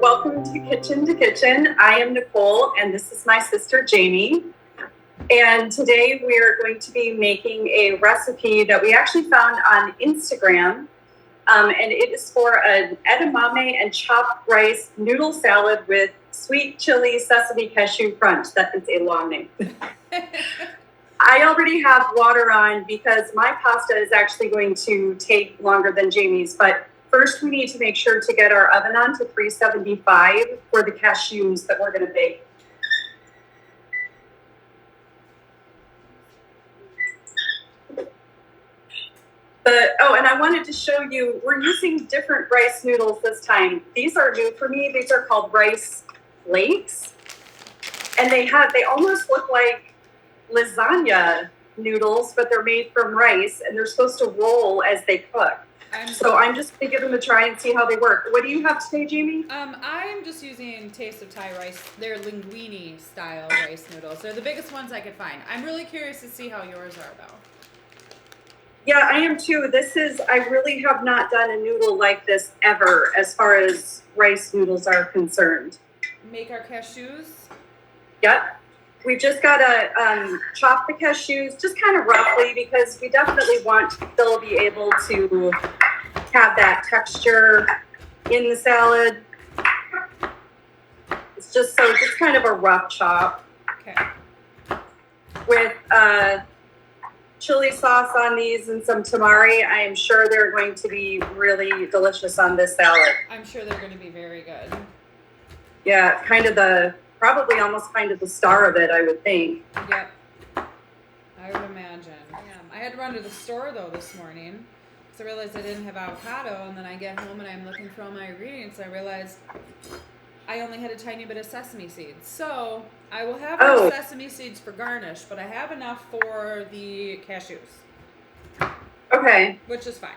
Welcome to Kitchen. I am Nicole, and this is my sister Jamie. And today we are going to be making a recipe that we actually found on Instagram. And it is for an edamame and chopped rice noodle salad with sweet chili Sesame-Cashew crunch. That is a long name. I already have water on because my pasta is actually going to take longer than Jamie's. But first, we need to make sure to get our oven on to 375 for the cashews that we're going to bake. And I wanted to show you, we're using different rice noodles this time. These are new for me. These are called rice flakes. And they almost look like lasagna noodles, but they're made from rice, and they're supposed to roll as they cook. So I'm just going to give them a try and see how they work. What do you have today, Jamie? I'm just using Taste of Thai rice. They're linguine style rice noodles. They're the biggest ones I could find. I'm really curious to see how yours are, though. Yeah, I am too. I really have not done a noodle like this ever as far as rice noodles are concerned. Make our cashews? Yep. We've just got to chop the cashews just kind of roughly because we definitely want to still be able to have that texture in the salad. It's just kind of a rough chop. Okay. With chili sauce on these and some tamari, I am sure they're going to be really delicious on this salad. I'm sure they're going to be very good. Yeah, probably almost kind of the star of it, I would think. Yep. I would imagine. Yeah. I had to run to the store, though, this morning because I realized I didn't have avocado, and then I get home and I'm looking through all my ingredients, and I realized I only had a tiny bit of sesame seeds. So I will have our sesame seeds for garnish, but I have enough for the cashews. Okay. Which is fine.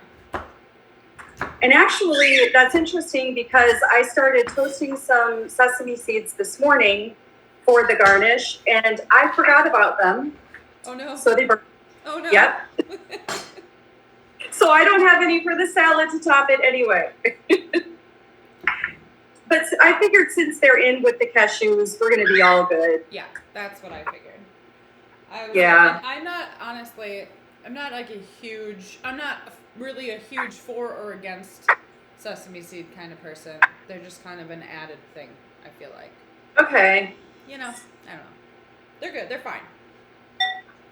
And actually, that's interesting because I started toasting some sesame seeds this morning for the garnish, and I forgot about them. Oh, no. So they burnt. Oh, no. Yep. So I don't have any for the salad to top it anyway. But I figured since they're in with the cashews, we're going to be all good. Yeah, that's what I figured. I'm not really a huge for or against sesame seed kind of person. They're just kind of an added thing, I feel like. Okay. I don't know. They're good. They're fine.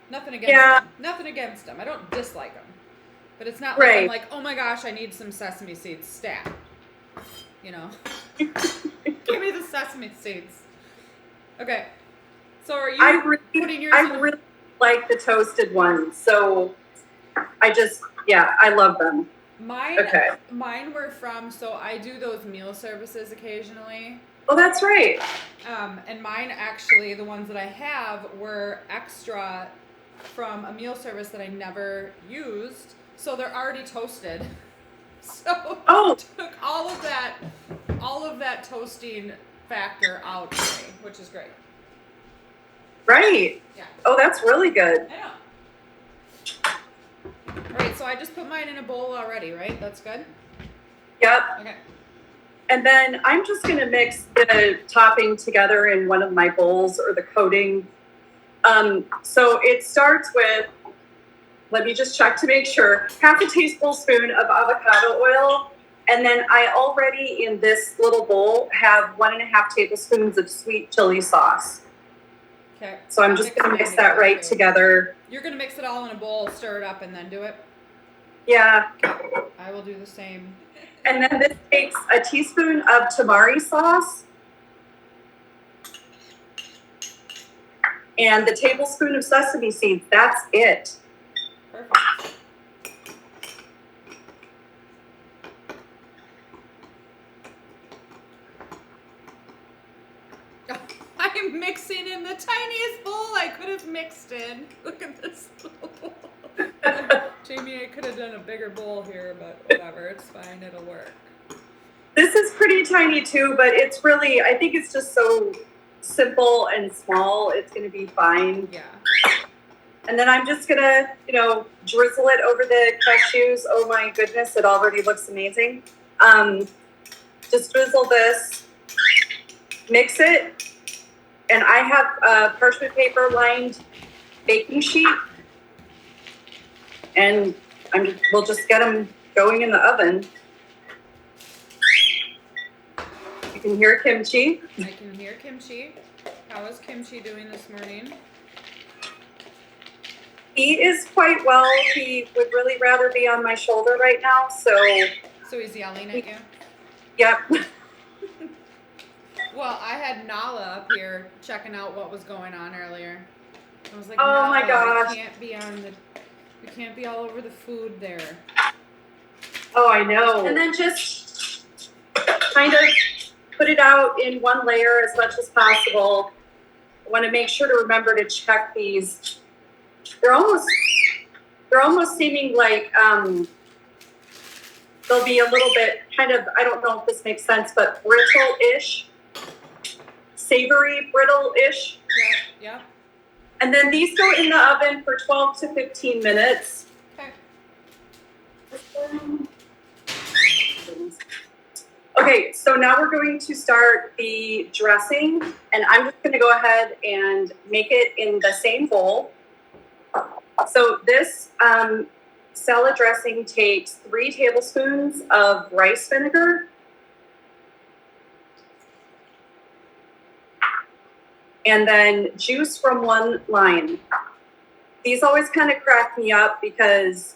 Nothing against them. Nothing against them. I don't dislike them. But it's not like I'm like, oh my gosh, I need some sesame seeds stat. Give me the sesame seeds. Okay. So are you putting yours I really like the toasted ones. So I love them. Mine were so I do those meal services occasionally. Oh, that's right. And mine actually, the ones that I have were extra from a meal service that I never used. So they're already toasted. So it took all of that toasting factor out for me, which is great. Right. Yeah. Oh, that's really good. I know. All right, so I just put mine in a bowl already, right? That's good? Yep. Okay. And then I'm just going to mix the topping together in one of my bowls or the coating. So it starts with, let me just check to make sure, half a tablespoon of avocado oil. And then I already, in this little bowl, have 1.5 tablespoons of sweet chili sauce. Okay. So I'm just going to mix that right together. You're going to mix it all in a bowl, stir it up, and then do it? Yeah. I will do the same. And then this takes a teaspoon of tamari sauce and the tablespoon of sesame seeds. That's it. Perfect. I'm mixing in the tiniest bowl I could have mixed in. Look at this little bowl. Jamie, I could have done a bigger bowl here, but whatever. It's fine. It'll work. This is pretty tiny too, but it's really, I think it's just so simple and small. It's going to be fine. Yeah. And then I'm just going to, drizzle it over the cashews. Oh my goodness, it already looks amazing. Just drizzle this mix it, and I have a parchment paper lined baking sheet, and we'll just get them going in the oven. You can hear kimchi. I can hear kimchi. How is kimchi doing this morning? He is quite well. He would really rather be on my shoulder right now, so he's yelling at you? Yep. Well, I had Nala up here checking out what was going on earlier. I was like, oh my gosh, we can't be all over the food there. Oh, I know. And then just kind of put it out in one layer as much as possible. I want to make sure to remember to check these. They're almost seeming like they'll be a little bit kind of, I don't know if this makes sense, but brittle-ish, savory brittle-ish. Yeah. And then these go in the oven for 12 to 15 minutes. Okay, so now we're going to start the dressing, and I'm just going to go ahead and make it in the same bowl. So this salad dressing takes 3 tablespoons of rice vinegar, and then juice from 1 lime. These always kind of crack me up because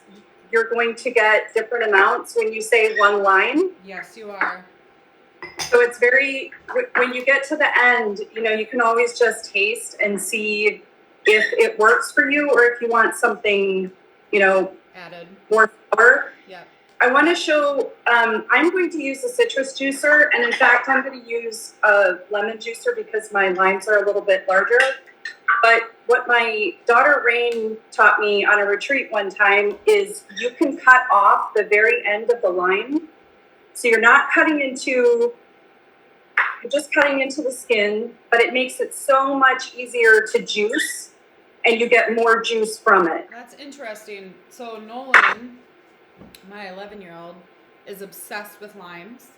you're going to get different amounts when you say 1 lime. Yes, you are. So it's very, when you get to the end, you can always just taste and see if it works for you or if you want something, added. More flavor. Yeah. I want to show, I'm going to use a citrus juicer, and in fact, I'm going to use a lemon juicer because my limes are a little bit larger. But what my daughter Rain taught me on a retreat one time is you can cut off the very end of the lime. So you're not you're just cutting into the skin, but it makes it so much easier to juice, and you get more juice from it. That's interesting. So Nolan, my 11-year-old, is obsessed with limes.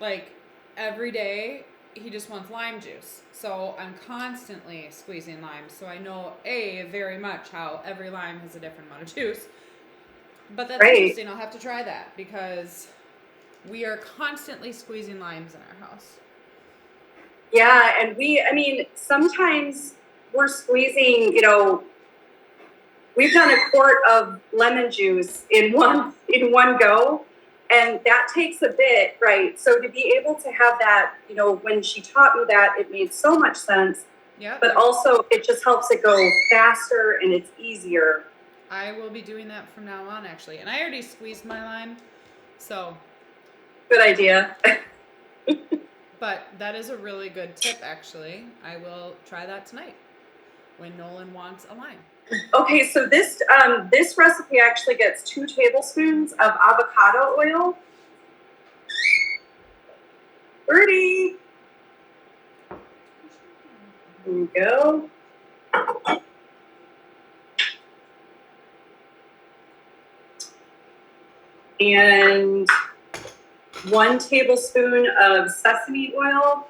Like, every day, he just wants lime juice. So I'm constantly squeezing limes. So I know, very much how every lime has a different amount of juice. But that's interesting. I'll have to try that because we are constantly squeezing limes in our house. Yeah, and sometimes we're squeezing, we've done a quart of lemon juice in one go, and that takes a bit, right? So to be able to have that, when she taught me that, it made so much sense. Yeah. But also it just helps it go faster and it's easier. I will be doing that from now on, actually. And I already squeezed my lime, so. Good idea. But that is a really good tip, actually. I will try that tonight when Nolan wants a lime. Okay, so this recipe actually gets 2 tablespoons of avocado oil. Birdie. There we go. And 1 tablespoon of sesame oil.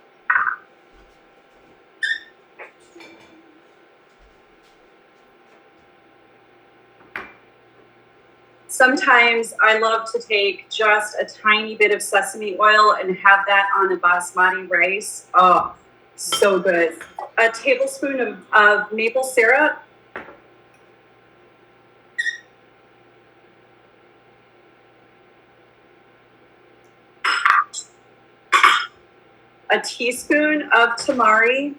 Sometimes I love to take just a tiny bit of sesame oil and have that on a basmati rice. Oh, so good. A tablespoon of maple syrup. A teaspoon of tamari.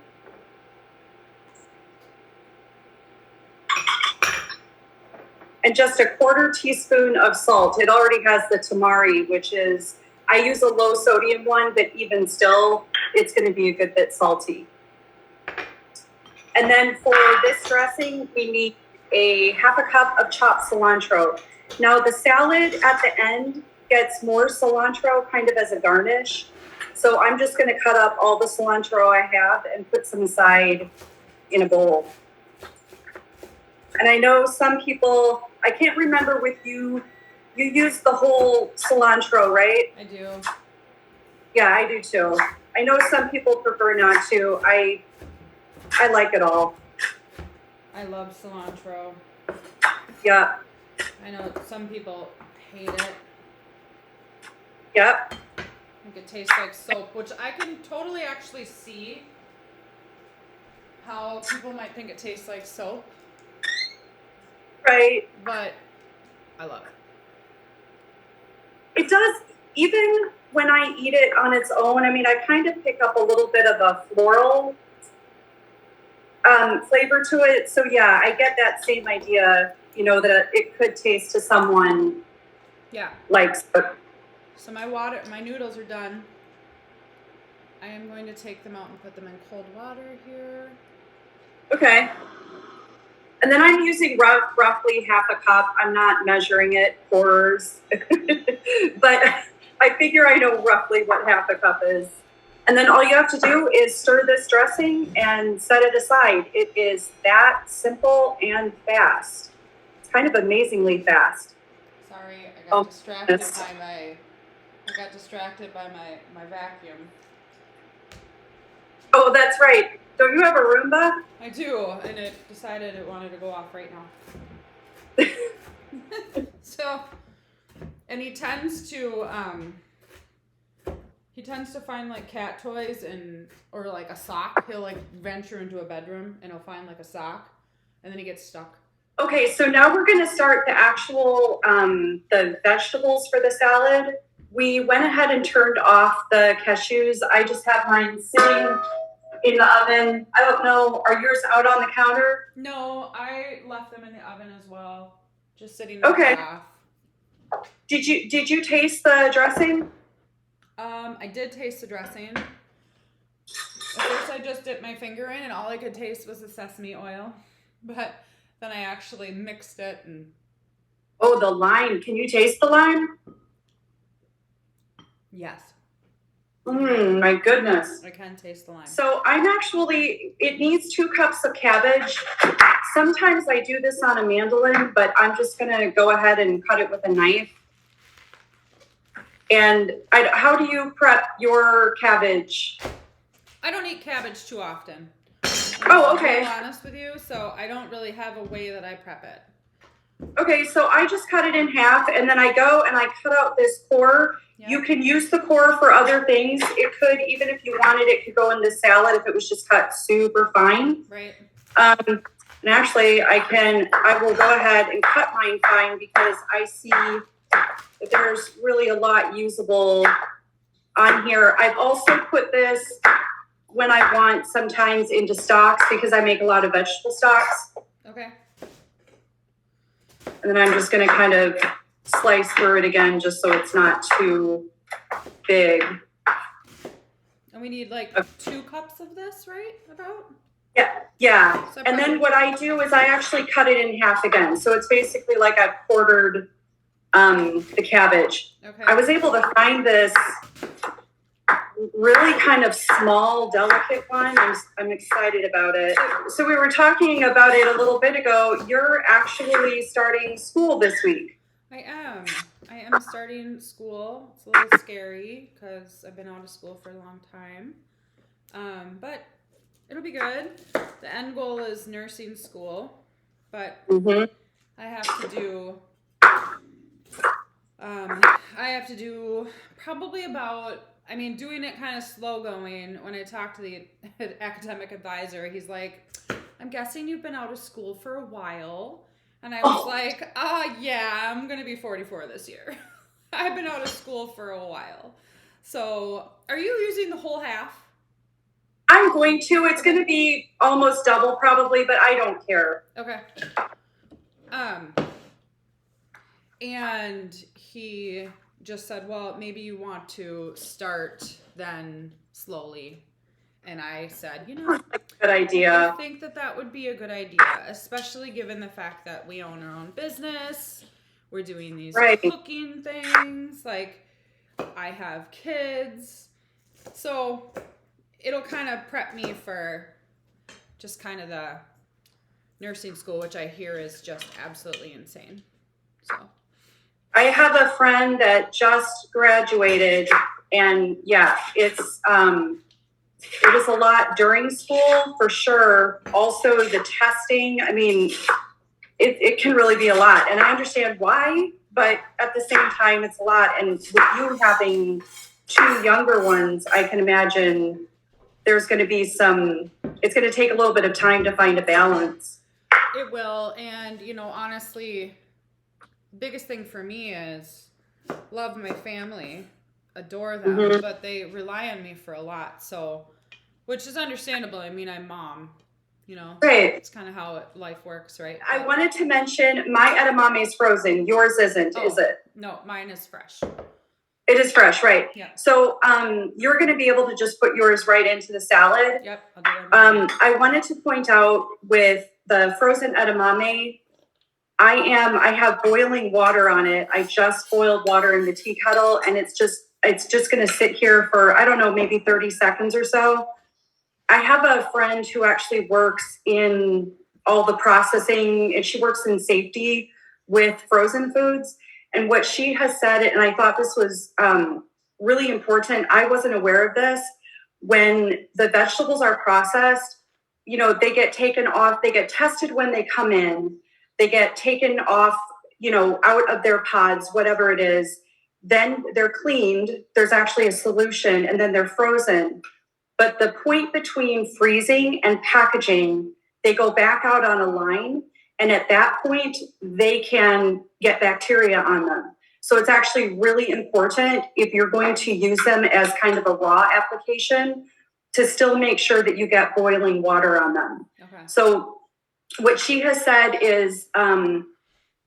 And just a 1/4 teaspoon of salt. It already has the tamari, which is, I use a low sodium one, but even still, it's going to be a good bit salty. And then for this dressing, we need a 1/2 cup of chopped cilantro. Now the salad at the end gets more cilantro kind of as a garnish. So I'm just going to cut up all the cilantro I have and put some aside in a bowl. And I know some people, I can't remember with you use the whole cilantro, right? I do. Yeah, I do too. I know some people prefer not to. I like it all. I love cilantro. Yeah. I know some people hate it. Yep. I think it tastes like soap, which I can totally actually see how people might think it tastes like soap. Right. But I love it. It does, even when I eat it on its own, I mean, I kind of pick up a little bit of a floral flavor to it. So yeah, I get that same idea, that it could taste to someone. Yeah. Like. So my noodles are done. I am going to take them out and put them in cold water here. Okay. And then I'm using roughly half a cup. I'm not measuring it, horrors. But I figure I know roughly what half a cup is. And then all you have to do is stir this dressing and set it aside. It is that simple and fast. It's kind of amazingly fast. Sorry, I got distracted by my vacuum. Oh, that's right. Don't you have a Roomba? I do, and it decided it wanted to go off right now. So, and he tends to find like cat toys or like a sock. He'll like venture into a bedroom and he'll find like a sock, and then he gets stuck. Okay, so now we're going to start the actual the vegetables for the salad. We went ahead and turned off the cashews. I just have mine sitting in the oven. I don't know, are yours out on the counter? No, I left them in the oven as well, just sitting there. Okay. Off. Did you taste the dressing? I did taste the dressing. At first I just dipped my finger in and all I could taste was the sesame oil. But then I actually mixed it and... Oh, the lime. Can you taste the lime? Yes. My goodness. I can taste the lime. So it needs 2 cups of cabbage. Sometimes I do this on a mandolin, but I'm just going to go ahead and cut it with a knife. And how do you prep your cabbage? I don't eat cabbage too often. Oh, okay. To be honest with you, so I don't really have a way that I prep it. Okay, so I just cut it in half, and then I go and I cut out this core. Yep. You can use the core for other things. It could, even if you wanted, it could go in the salad if it was just cut super fine. Right. And actually, I will go ahead and cut mine fine because I see that there's really a lot usable on here. I've also put this when I want sometimes into stocks because I make a lot of vegetable stocks. Okay. And then I'm just going to kind of slice through it again just so it's not too big. And we need like 2 cups of this, right? About? Yeah. So and then what I do is I actually cut it in half again. So it's basically like I've quartered the cabbage. Okay. I was able to find this really kind of small, delicate one. I'm excited about it. So we were talking about it a little bit ago. You're actually starting school this week. I am starting school. It's a little scary because I've been out of school for a long time. But it'll be good. The end goal is nursing school, but I have to do probably about, doing it kind of slow going. When I talked to the academic advisor, he's like, I'm guessing you've been out of school for a while. And I was like, yeah, I'm going to be 44 this year. I've been out of school for a while. So are you using the whole half? I'm going to. It's going to be almost double probably, but I don't care. Okay. And he just said, well, maybe you want to start then slowly. And I said, good idea. I think that would be a good idea, especially given the fact that we own our own business. We're doing these cooking things. Like, I have kids. So it'll kind of prep me for just kind of the nursing school, which I hear is just absolutely insane. So I have a friend that just graduated And yeah, it was a lot during school for sure. Also the testing, I mean, it can really be a lot. And I understand why, but at the same time, it's a lot. And with you having two younger ones, I can imagine there's going to be it's going to take a little bit of time to find a balance. It will. And, honestly, biggest thing for me is love my family, adore them, but they rely on me for a lot. So, which is understandable. I mean, I'm mom, Right. It's kind of how life works, right? I wanted to mention my edamame is frozen. Yours isn't, is it? No, mine is fresh. It is fresh, right? Yeah. So you're going to be able to just put yours right into the salad. Yep. I'll do that. I wanted to point out with the frozen edamame, I have boiling water on it. I just boiled water in the tea kettle, and it's just going to sit here for, I don't know, maybe 30 seconds or so. I have a friend who actually works in all the processing, and she works in safety with frozen foods. And what she has said, and I thought this was really important, I wasn't aware of this. When the vegetables are processed, they get taken off, they get tested when they come in, they get taken off, out of their pods, whatever it is. Then they're cleaned, there's actually a solution, and then they're frozen. But the point between freezing and packaging, they go back out on a line. And at that point, they can get bacteria on them. So it's actually really important if you're going to use them as kind of a raw application to still make sure that you get boiling water on them. Okay. So what she has said is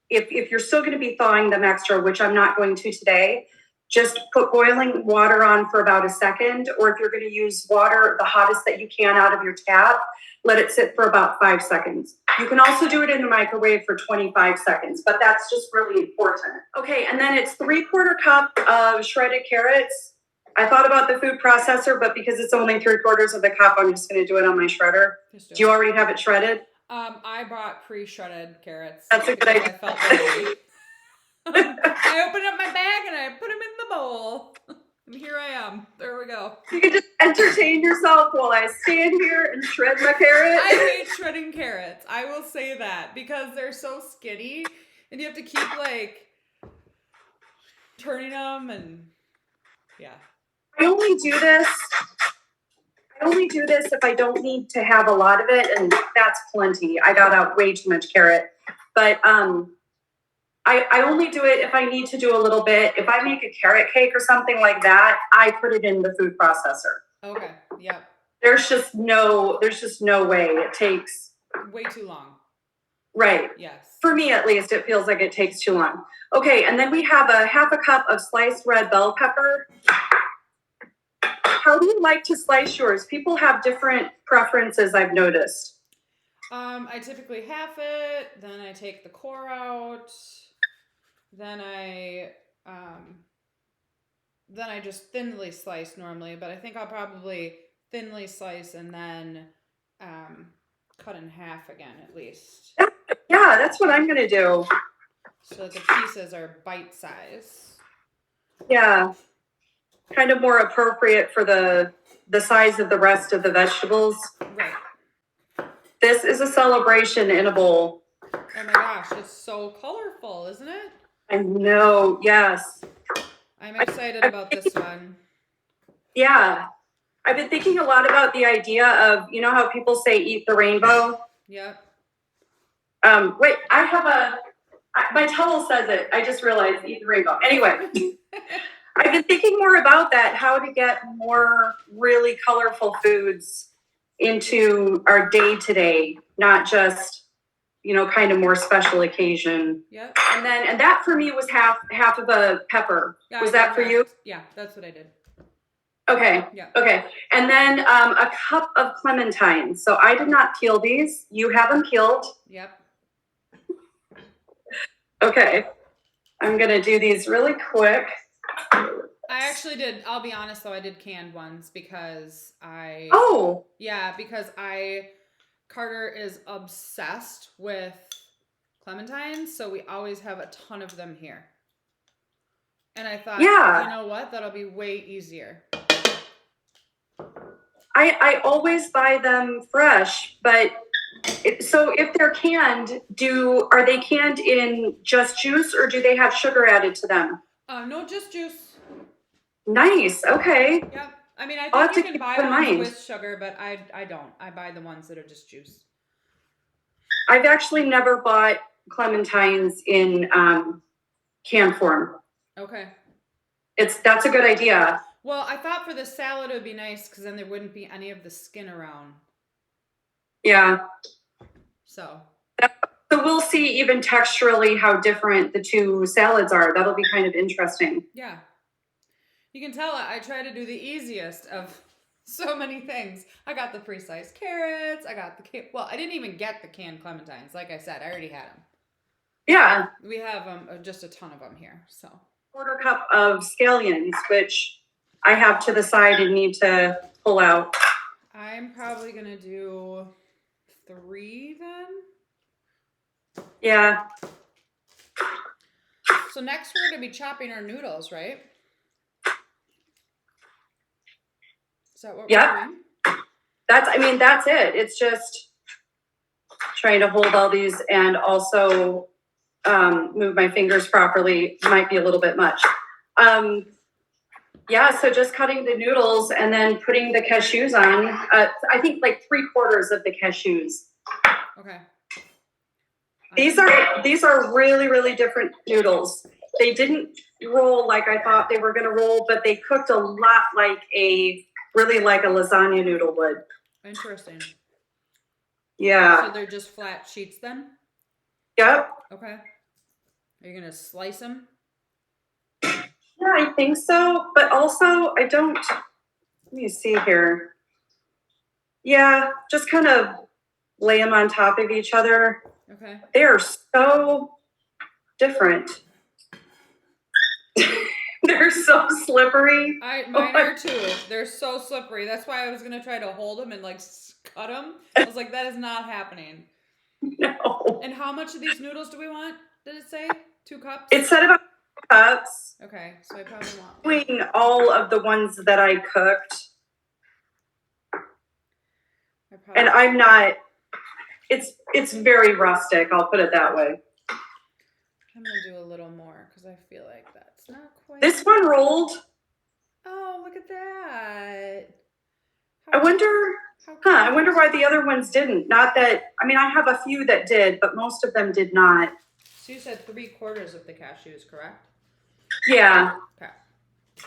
if you're still going to be thawing them extra, which I'm not going to today, just put boiling water on for about a second, or if you're going to use water, the hottest that you can out of your tap, let it sit for about 5 seconds. You can also do it in the microwave for 25 seconds, but that's just really important. Okay, and then it's 3/4 cup of shredded carrots. I thought about the food processor, but because it's only 3/4 of the cup, I'm just going to do it on my shredder. Do you already have it shredded? I bought pre-shredded carrots. That's a good idea. I felt ready. I opened up my bag and I put them in the bowl. And here I am. There we go. You can just entertain yourself while I stand here and shred my carrot. I hate shredding carrots. I will say that because they're so skinny and you have to keep turning them and yeah. I only do this if I don't need to have a lot of it, and that's plenty. I got out way too much carrot. But I only do it if I need to do a little bit. If I make a carrot cake or something like that, I put it in the food processor. Okay. Yep. There's just no way. It takes way too long. Right. Yes. For me, at least, it feels like it takes too long. Okay, and then we have a 1/2 cup of sliced red bell pepper. How do you like to slice yours? People have different preferences, I've noticed. I typically half it, then I take the core out, then I just thinly slice normally, but I think I'll probably thinly slice and then cut in half again at least. Yeah, that's what I'm gonna do. So that the pieces are bite size. Yeah, kind of more appropriate for the size of the rest of the vegetables. Right. This is a celebration in a bowl. Oh my gosh, it's so colorful, isn't it? I know, yes. I'm excited about this one. Yeah. I've been thinking a lot about the idea of, how people say eat the rainbow? Yep. Wait, I have my towel says it. I just realized eat the rainbow. Anyway, I've been thinking more about that, how to get more really colorful foods into our day-to-day, not just, kind of more special occasion. Yep. And that for me was half of a pepper. Yeah, was that for you? Yeah, that's what I did. Okay. Yeah. Okay. And then a cup of clementine. So I did not peel these. You have them peeled. Yep. Okay. I'm going to do these really quick. I actually did. I'll be honest though, I did canned ones because Carter is obsessed with clementines, so we always have a ton of them here. And I thought, Yeah. you know what? That'll be way easier. I always buy them fresh, but so if they're canned, are they canned in just juice or do they have sugar added to them? No, just juice. Nice. Okay. Yep. I mean, I I'll think have you to can keep buy that in ones mind. with sugar, but I don't. I buy the ones that are just juice. I've actually never bought clementines in canned form. Okay. That's a good idea. Well, I thought for the salad it would be nice because then there wouldn't be any of the skin around. Yeah. So we'll see even texturally how different the two salads are. That'll be kind of interesting. yeah. You can tell I try to do the easiest of so many things. I got the pre-sliced carrots. I got well, I didn't even get the canned clementines. Like I said, I already had them. Yeah. We have just a ton of them here. So Quarter cup of scallions, which I have to the side and need to pull out. I'm probably going to do 3 then. Yeah. So next we're going to be chopping our noodles, right? Is that what we're doing? That's it. It's just trying to hold all these and also move my fingers properly. Might be a little bit much. So just cutting the noodles and then putting the cashews on. I think like 3/4 of the cashews. Okay. These are really, really different noodles. They didn't roll like I thought they were going to roll, but they cooked a lot like a lasagna noodle would. Interesting. Yeah. So they're just flat sheets then? Yep. Okay. Are you going to slice them? Yeah, I think so. But also, I don't. Let me see here. Yeah, just kind of lay them on top of each other. Okay. They are so different. They're so slippery. Mine are too. They're so slippery. That's why I was gonna try to hold them and like cut them. I was like, that is not happening. No. And how much of these noodles do we want? Did it say 2 cups? It said about 2 cups. Okay, so I probably want Between all of the ones that I cooked, and I'm not. It's very rustic. I'll put it that way. I'm gonna do a little more because I feel like that's not quite. This one rolled. Oh, look at that! I wonder why the other ones didn't. Not that I have a few that did, but most of them did not. So you said 3/4 of the cashews, correct? Yeah. Okay.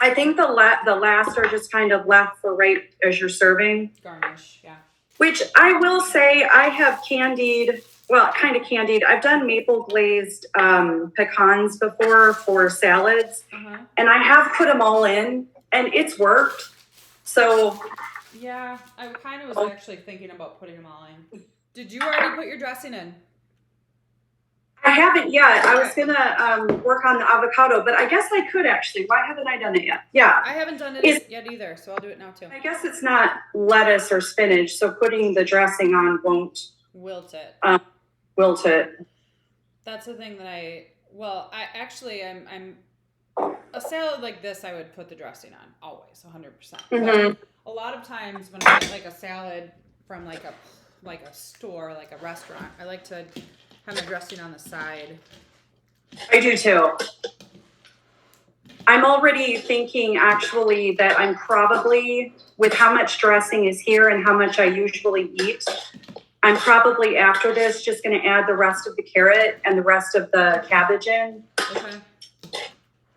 I think the last are just kind of left for right as you're serving. Garnish, yeah. Which I will say I have candied. I've done maple glazed pecans before for salads, and I have put them all in, and it's worked. So yeah, I kind of was actually thinking about putting them all in. Did you already put your dressing in? I haven't yet. I was gonna work on the avocado, but I guess I could actually. Why haven't I done it yet? Yeah, I haven't done it yet either, so I'll do it now too. I guess it's not lettuce or spinach, so putting the dressing on won't wilt it. Wilt it. That's the thing that I'm a salad like this. I would put the dressing on always, 100%. Mm-hmm. A lot of times when I get like a salad from like a store, like a restaurant, I like to have my dressing on the side. I do too. I'm already thinking actually that I'm probably, with how much dressing is here and how much I usually eat, I'm probably after this just going to add the rest of the carrot and the rest of the cabbage in. Okay.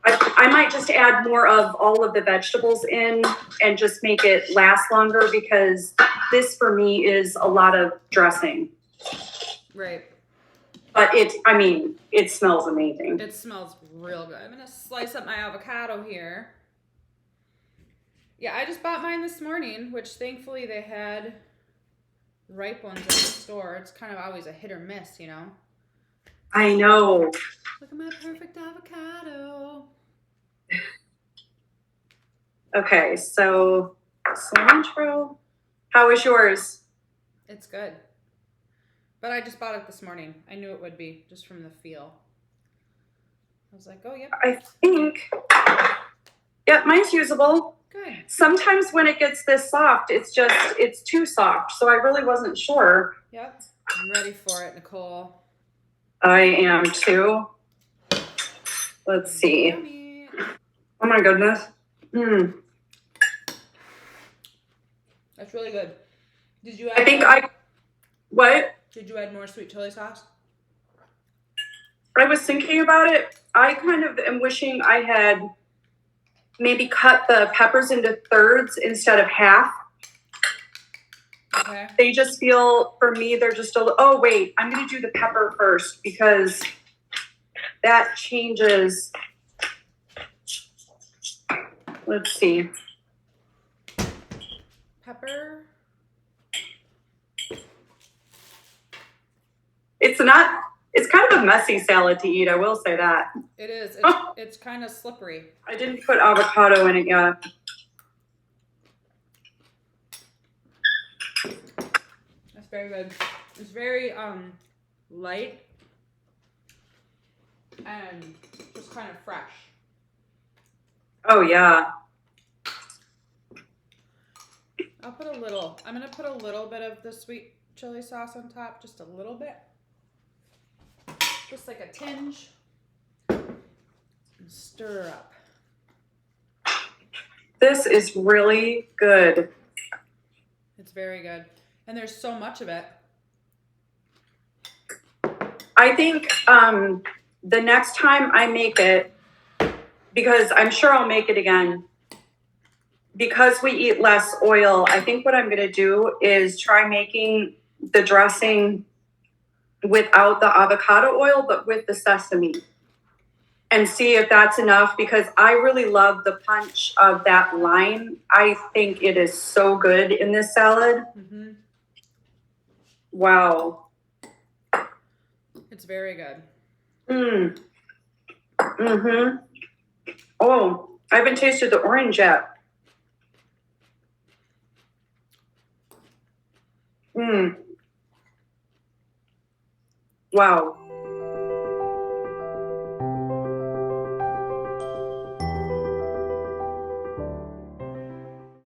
I might just add more of all of the vegetables in and just make it last longer because this for me is a lot of dressing. Right. But it smells amazing. It smells real good. I'm going to slice up my avocado here. Yeah, I just bought mine this morning, which thankfully they had ripe ones at the store. It's kind of always a hit or miss, you know? I know. Look at my perfect avocado. Okay, so cilantro. How is yours? It's good. But I just bought it this morning. I knew it would be, just from the feel. I was like, oh, yep. I think, yeah, mine's usable. Good. Sometimes when it gets this soft, it's too soft. So I really wasn't sure. Yep. I'm ready for it, Nicole. I am too. Let's see. Yummy. Oh my goodness. That's really good. Did you what? Did you add more sweet chili sauce? I was thinking about it. I kind of am wishing I had maybe cut the peppers into thirds instead of half. Okay. They just feel, for me, they're just oh wait, I'm going to do the pepper first because that changes. Let's see. Pepper. It's kind of a messy salad to eat, I will say that. It is. It's kind of slippery. I didn't put avocado in it yet. That's very good. It's very light and just kind of fresh. Oh yeah. I'm going to put a little bit of the sweet chili sauce on top, just a little bit. Just like a tinge. And stir up. This is really good. It's very good. And there's so much of it. I think the next time I make it, because I'm sure I'll make it again, because we eat less oil, I think what I'm going to do is try making the dressing without the avocado oil, but with the sesame, and see if that's enough, because I really love the punch of that lime. I think it is so good in this salad. Mm-hmm. Wow. It's very good. Mm-hmm. Oh, I haven't tasted the orange yet. Wow.